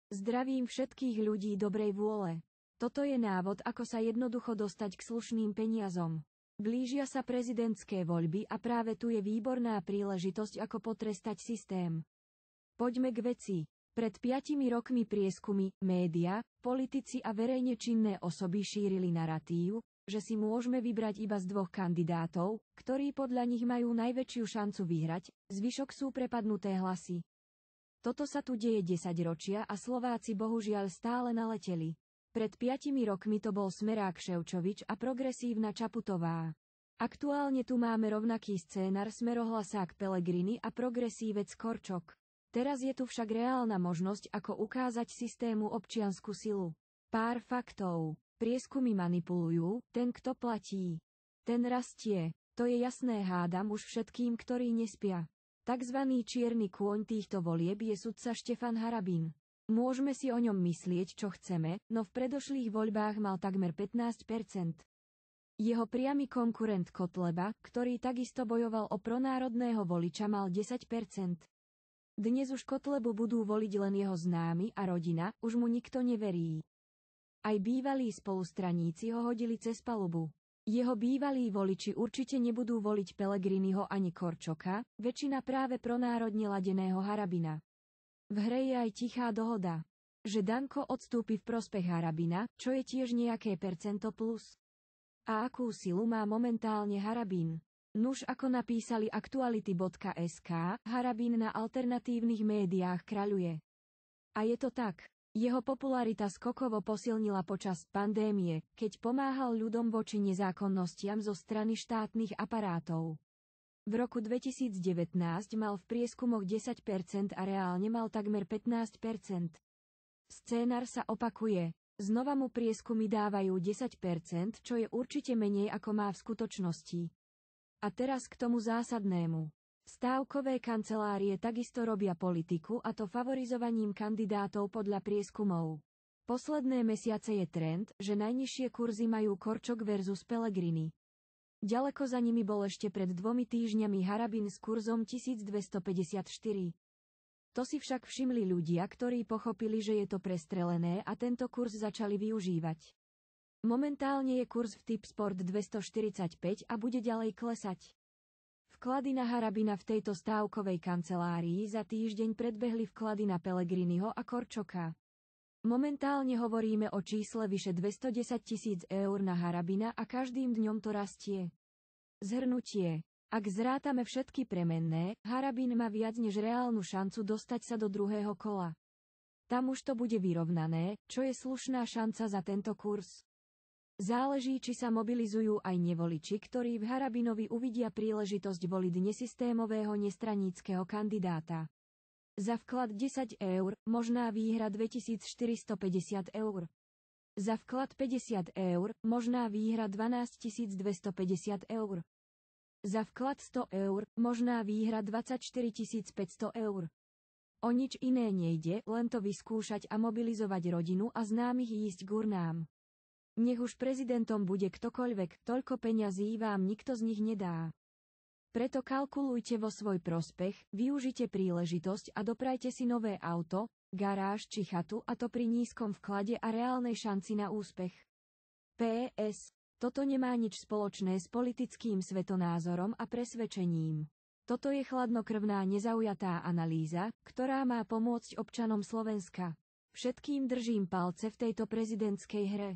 Zdravím všetkých ľudí dobrej vôle. Toto je návod, ako sa jednoducho dostať k slušným peniazom. Blížia sa prezidentské voľby a práve tu je výborná príležitosť, ako potrestať systém. Poďme k veci. Pred 5 rokmi prieskumy, média, politici a verejne činné osoby šírili naratív, že si môžeme vybrať iba z 2 kandidátov, ktorí podľa nich majú najväčšiu šancu vyhrať, zvyšok sú prepadnuté hlasy. Toto sa tu deje 10 ročia a Slováci bohužiaľ stále naleteli. Pred 5 rokmi to bol Smerák Ševčovič a progresívna Čaputová. Aktuálne tu máme rovnaký scénar smerohlasák Pellegrini a progresívec Korčok. Teraz je tu však reálna možnosť, ako ukázať systému občiansku silu. Pár faktov. Prieskumy manipulujú, ten kto platí. Ten rastie. To je jasné, hádam už všetkým, ktorí nespia. Takzvaný čierny kôň týchto volieb je sudca Štefan Harabin. Môžeme si o ňom myslieť, čo chceme, no v predošlých voľbách mal takmer 15%. Jeho priamy konkurent Kotleba, ktorý takisto bojoval o pronárodného voliča, mal 10%. Dnes už Kotlebu budú voliť len jeho známi a rodina, už mu nikto neverí. Aj bývalí spolustraníci ho hodili cez palubu. Jeho bývalí voliči určite nebudú voliť Pellegriniho ani Korčoka, väčšina práve pronárodne ladeného Harabina. V hre je aj tichá dohoda, že Danko odstúpi v prospech Harabina, čo je tiež nejaké percento plus. A akú silu má momentálne Harabin? Nuž, ako napísali aktuality.sk, Harabin na alternatívnych médiách kráľuje. A je to tak. Jeho popularita skokovo posilnila počas pandémie, keď pomáhal ľuďom voči nezákonnostiam zo strany štátnych aparátov. V roku 2019 mal v prieskumoch 10% a reálne mal takmer 15%. Scénar sa opakuje. Znova mu prieskumy dávajú 10%, čo je určite menej ako má v skutočnosti. A teraz k tomu zásadnému. Stávkové kancelárie takisto robia politiku, a to favorizovaním kandidátov podľa prieskumov. Posledné mesiace je trend, že najnižšie kurzy majú Korčok versus Pellegrini. Ďaleko za nimi bol ešte pred 2 týždňami Harabin s kurzom 1254. To si však všimli ľudia, ktorí pochopili, že je to prestrelené a tento kurz začali využívať. Momentálne je kurz v Tipsport 245 a bude ďalej klesať. Vklady na Harabina v tejto stávkovej kancelárii za týždeň predbehli vklady na Pellegriniho a Korčoka. Momentálne hovoríme o čísle vyše 210 000 eur na Harabina a každým dňom to rastie. Zhrnutie. Ak zrátame všetky premenné, Harabin má viac než reálnu šancu dostať sa do druhého kola. Tam už to bude vyrovnané, čo je slušná šanca za tento kurz. Záleží, či sa mobilizujú aj nevoliči, ktorí v Harabinovi uvidia príležitosť voliť nesystémového nestraníckeho kandidáta. Za vklad 10 eur, možná výhra 2450 eur. Za vklad 50 eur, možná výhra 12250 eur. Za vklad 100 eur, možná výhra 24 500 eur. O nič iné nejde, len to vyskúšať a mobilizovať rodinu a známych ísť k urnám. Nech už prezidentom bude ktokoľvek, toľko peňazí vám nikto z nich nedá. Preto kalkulujte vo svoj prospech, využite príležitosť a doprajte si nové auto, garáž či chatu, a to pri nízkom vklade a reálnej šanci na úspech. PS. Toto nemá nič spoločné s politickým svetonázorom a presvedčením. Toto je chladnokrvná nezaujatá analýza, ktorá má pomôcť občanom Slovenska. Všetkým držím palce v tejto prezidentskej hre.